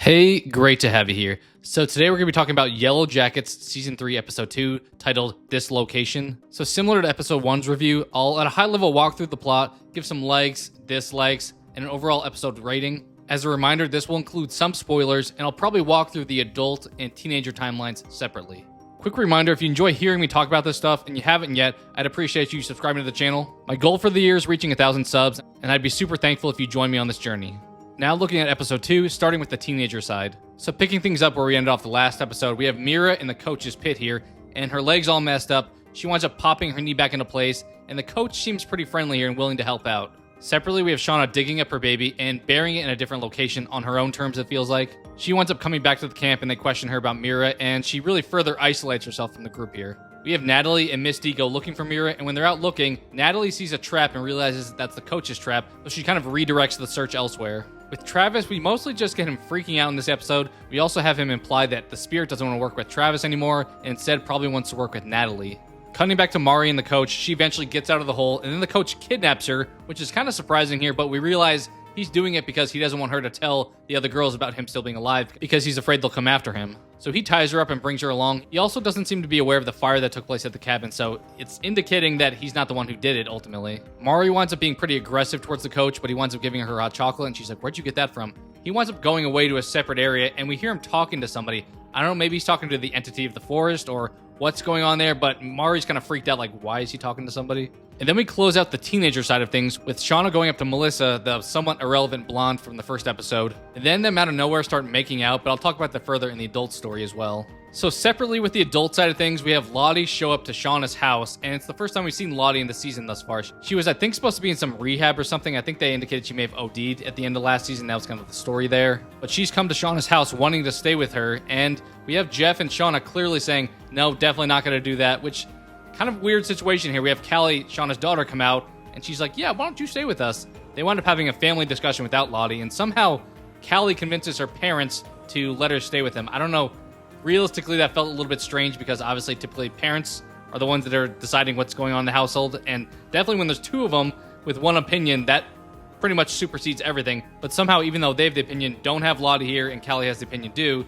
Hey, great to have you here. So today we're going to be talking about Yellowjackets Season 3, Episode 2, titled Dislocation. So similar to Episode 1's review, I'll at a high level walk through the plot, give some likes, dislikes, and an overall episode rating. As a reminder, this will include some spoilers, and I'll probably walk through the adult and teenager timelines separately. Quick reminder, if you enjoy hearing me talk about this stuff and you haven't yet, I'd appreciate you subscribing to the channel. My goal for the year is reaching 1,000 subs, and I'd be super thankful if you join me on this journey. Now looking at episode 2, starting with the teenager side. So picking things up where we ended off the last episode, we have Mira in the coach's pit here, and her leg's all messed up. She winds up popping her knee back into place, and the coach seems pretty friendly here and willing to help out. Separately, we have Shauna digging up her baby and burying it in a different location on her own terms, it feels like. She winds up coming back to the camp and they question her about Mira, and she really further isolates herself from the group here. We have Natalie and Misty go looking for Mira, and when they're out looking, Natalie sees a trap and realizes that's the coach's trap, so she kind of redirects the search elsewhere. With Travis, we mostly just get him freaking out in this episode. We also have him imply that the spirit doesn't want to work with Travis anymore, and instead probably wants to work with Natalie. Cutting back to Mari and the coach, she eventually gets out of the hole, and then the coach kidnaps her, which is kind of surprising here, but we realize he's doing it because he doesn't want her to tell the other girls about him still being alive, because he's afraid they'll come after him. So he ties her up and brings her along. He also doesn't seem to be aware of the fire that took place at the cabin, so it's indicating that he's not the one who did it, ultimately. Mari winds up being pretty aggressive towards the coach, but he winds up giving her hot chocolate, and she's like, "Where'd you get that from?" He winds up going away to a separate area, and we hear him talking to somebody. I don't know, maybe he's talking to the entity of the forest, or what's going on there, but Mari's kind of freaked out, like, why is he talking to somebody? And then we close out the teenager side of things with Shauna going up to Melissa, the somewhat irrelevant blonde from the first episode. And then them out of nowhere start making out, but I'll talk about that further in the adult story as well. So separately with the adult side of things, we have Lottie show up to Shauna's house, and it's the first time we've seen Lottie in the season thus far. She was, I think, supposed to be in some rehab or something. I think they indicated she may have OD'd at the end of last season. That was kind of the story there. But she's come to Shauna's house wanting to stay with her, and we have Jeff and Shauna clearly saying, no, definitely not going to do that, which kind of weird situation here. We have Callie, Shauna's daughter, come out, and she's like, yeah, why don't you stay with us? They wind up having a family discussion without Lottie, and somehow Callie convinces her parents to let her stay with them. I don't know. Realistically, that felt a little bit strange because obviously typically parents are the ones that are deciding what's going on in the household, and definitely when there's two of them with one opinion, that pretty much supersedes everything. But somehow, even though they have the opinion, don't have Lottie here, and Callie has the opinion do,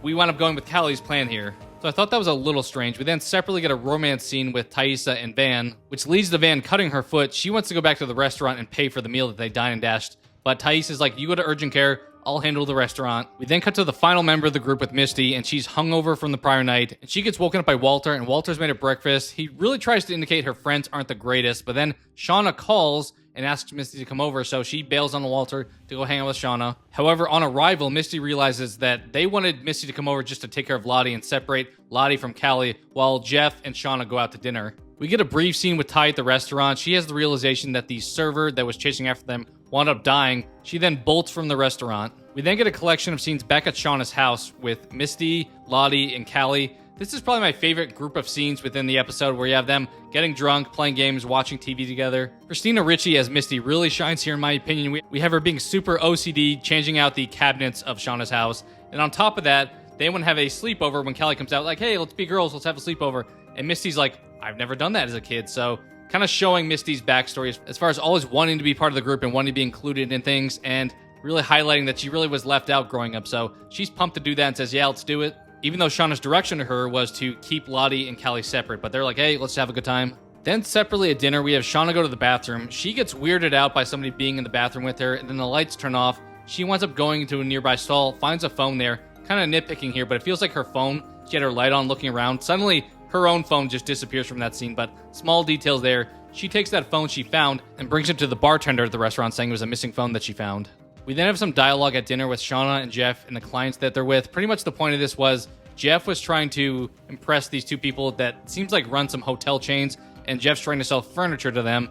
we wind up going with Callie's plan here. So I thought that was a little strange. We then separately get a romance scene with Thaisa and Van, which leads to Van cutting her foot. She wants to go back to the restaurant and pay for the meal that they dine and dashed, but Thaisa's like, you go to urgent care, I'll handle the restaurant. We then cut to the final member of the group with Misty, and she's hungover from the prior night, and she gets woken up by Walter, and Walter's made her breakfast. He really tries to indicate her friends aren't the greatest, but then Shauna calls and asks Misty to come over, so she bails on Walter to go hang out with Shauna. However, on arrival, Misty realizes that they wanted Misty to come over just to take care of Lottie and separate Lottie from Callie, while Jeff and Shauna go out to dinner. We get a brief scene with Ty at the restaurant. She has the realization that the server that was chasing after them wound up dying. She then bolts from the restaurant. We then get a collection of scenes back at Shauna's house with Misty, Lottie, and Callie. This is probably my favorite group of scenes within the episode, where you have them getting drunk, playing games, watching TV together. Christina Ricci as Misty really shines here in my opinion. We have her being super OCD, changing out the cabinets of Shauna's house. And on top of that, they want to have a sleepover when Callie comes out, like, hey, let's be girls, let's have a sleepover. And Misty's like, I've never done that as a kid. So kind of showing Misty's backstory as far as always wanting to be part of the group and wanting to be included in things, and really highlighting that she really was left out growing up. So she's pumped to do that and says, yeah, let's do it. Even though Shauna's direction to her was to keep Lottie and Callie separate, but they're like, hey, let's have a good time. Then separately at dinner, we have Shauna go to the bathroom. She gets weirded out by somebody being in the bathroom with her, and then the lights turn off. She winds up going to a nearby stall, finds a phone there. Kind of nitpicking here, but it feels like her phone, she had her light on looking around. Suddenly, her own phone just disappears from that scene, but small details there. She takes that phone she found and brings it to the bartender at the restaurant, saying it was a missing phone that she found. We then have some dialogue at dinner with Shauna and Jeff and the clients that they're with. Pretty much the point of this was Jeff was trying to impress these two people that seems like run some hotel chains, and Jeff's trying to sell furniture to them.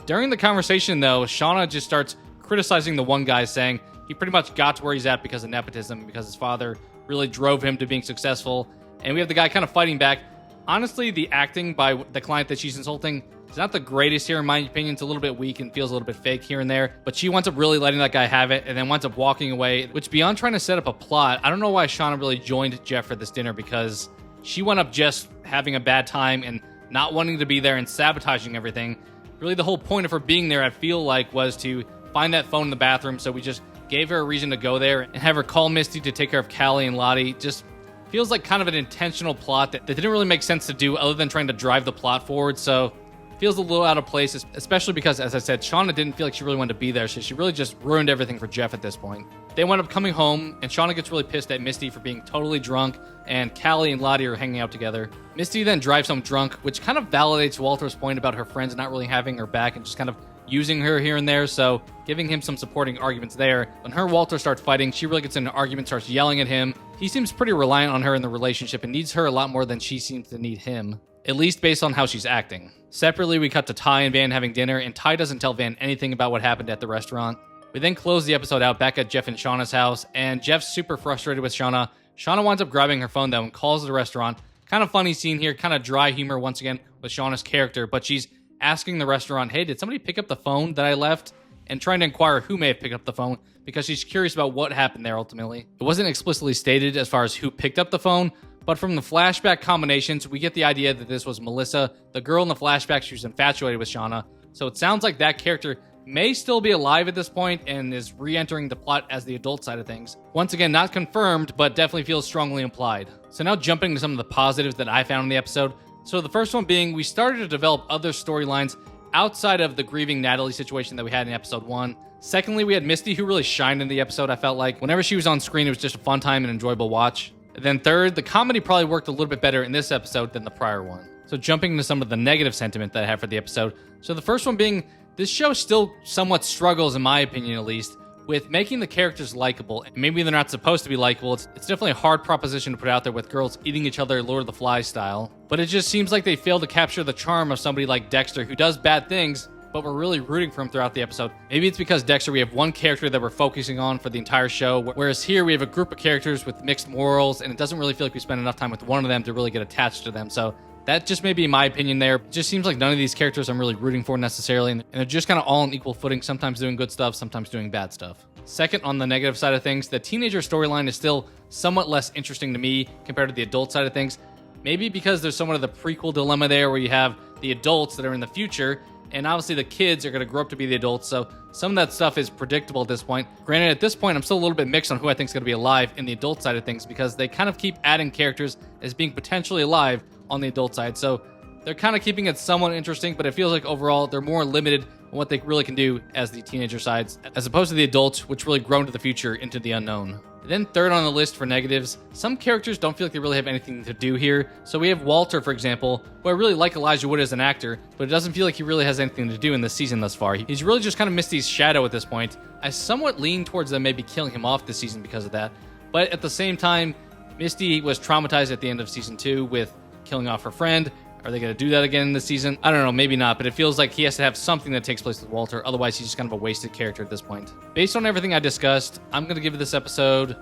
During the conversation, though, Shauna just starts criticizing the one guy, saying he pretty much got to where he's at because of nepotism, because his father really drove him to being successful. And we have the guy kind of fighting back. Honestly, the acting by the client that she's insulting is not the greatest here in my opinion. It's a little bit weak and feels a little bit fake here and there, but she winds up really letting that guy have it and then winds up walking away, which beyond trying to set up a plot, I don't know why Shauna really joined Jeff for this dinner, because she wound up just having a bad time and not wanting to be there and sabotaging everything. Really the whole point of her being there, I feel like, was to find that phone in the bathroom, so we just gave her a reason to go there, and have her call Misty to take care of Callie and Lottie just feels like kind of an intentional plot that didn't really make sense to do other than trying to drive the plot forward. So feels a little out of place, especially because, as I said, Shauna didn't feel like she really wanted to be there, so she really just ruined everything for Jeff at this point. They wind up coming home, and Shauna gets really pissed at Misty for being totally drunk, and Callie and Lottie are hanging out together. Misty then drives home drunk, which kind of validates Walter's point about her friends not really having her back and just kind of using her here and there, so giving him some supporting arguments there. When her and Walter start fighting, she really gets in an argument, starts yelling at him. He seems pretty reliant on her in the relationship and needs her a lot more than she seems to need him, at least based on how she's acting. Separately, we cut to Ty and Van having dinner, and Ty doesn't tell Van anything about what happened at the restaurant. We then close the episode out back at Jeff and Shauna's house, and Jeff's super frustrated with Shauna. Shauna winds up grabbing her phone though and calls the restaurant. Kind of funny scene here, kind of dry humor once again with Shauna's character, but she's asking the restaurant, hey, did somebody pick up the phone that I left? And trying to inquire who may have picked up the phone because she's curious about what happened there ultimately. It wasn't explicitly stated as far as who picked up the phone, but from the flashback combinations, we get the idea that this was Melissa, the girl in the flashback. She was infatuated with Shauna. So it sounds like that character may still be alive at this point and is re-entering the plot as the adult side of things. Once again, not confirmed, but definitely feels strongly implied. So now jumping to some of the positives that I found in the episode. So the first one being, we started to develop other storylines outside of the grieving Natalie situation that we had in episode 1. Secondly, we had Misty, who really shined in the episode. I felt like whenever she was on screen, it was just a fun time and enjoyable watch. And then third, the comedy probably worked a little bit better in this episode than the prior one. So jumping into some of the negative sentiment that I have for the episode. So the first one being, this show still somewhat struggles, in my opinion at least, with making the characters likable. Maybe they're not supposed to be likable. It's definitely a hard proposition to put out there with girls eating each other Lord of the Flies style. But it just seems like they fail to capture the charm of somebody like Dexter, who does bad things, but we're really rooting for him throughout the episode. Maybe it's because Dexter, we have one character that we're focusing on for the entire show, whereas here we have a group of characters with mixed morals, and it doesn't really feel like we spend enough time with one of them to really get attached to them. So that just may be my opinion there. It just seems like none of these characters I'm really rooting for necessarily, and they're just kind of all on equal footing, sometimes doing good stuff, sometimes doing bad stuff. Second, on the negative side of things, the teenager storyline is still somewhat less interesting to me compared to the adult side of things. Maybe because there's somewhat of the prequel dilemma there where you have the adults that are in the future, and obviously the kids are going to grow up to be the adults, so some of that stuff is predictable at this point. Granted, at this point, I'm still a little bit mixed on who I think is going to be alive in the adult side of things because they kind of keep adding characters as being potentially alive on the adult side, so they're kind of keeping it somewhat interesting, but it feels like overall they're more limited on what they really can do as the teenager sides, as opposed to the adults, which really grow into the future, into the unknown. And then third on the list for negatives, some characters don't feel like they really have anything to do here. So we have Walter, for example, who I really like Elijah Wood as an actor, but it doesn't feel like he really has anything to do in this season thus far. He's really just kind of Misty's shadow at this point. I somewhat lean towards them maybe killing him off this season because of that. But at the same time, Misty was traumatized at the end of season 2 with killing off her friend. Are they going to do that again this season? I don't know, maybe not, but it feels like he has to have something that takes place with Walter. Otherwise, he's just kind of a wasted character at this point. Based on everything I discussed, I'm going to give this episode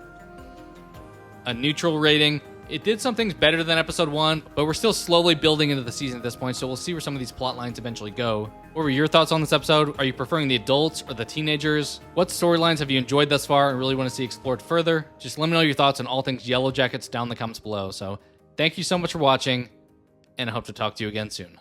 a neutral rating. It did some things better than episode 1, but we're still slowly building into the season at this point, so we'll see where some of these plot lines eventually go. What were your thoughts on this episode? Are you preferring the adults or the teenagers? What storylines have you enjoyed thus far and really want to see explored further? Just let me know your thoughts on all things Yellowjackets down in the comments below. So thank you so much for watching, and I hope to talk to you again soon.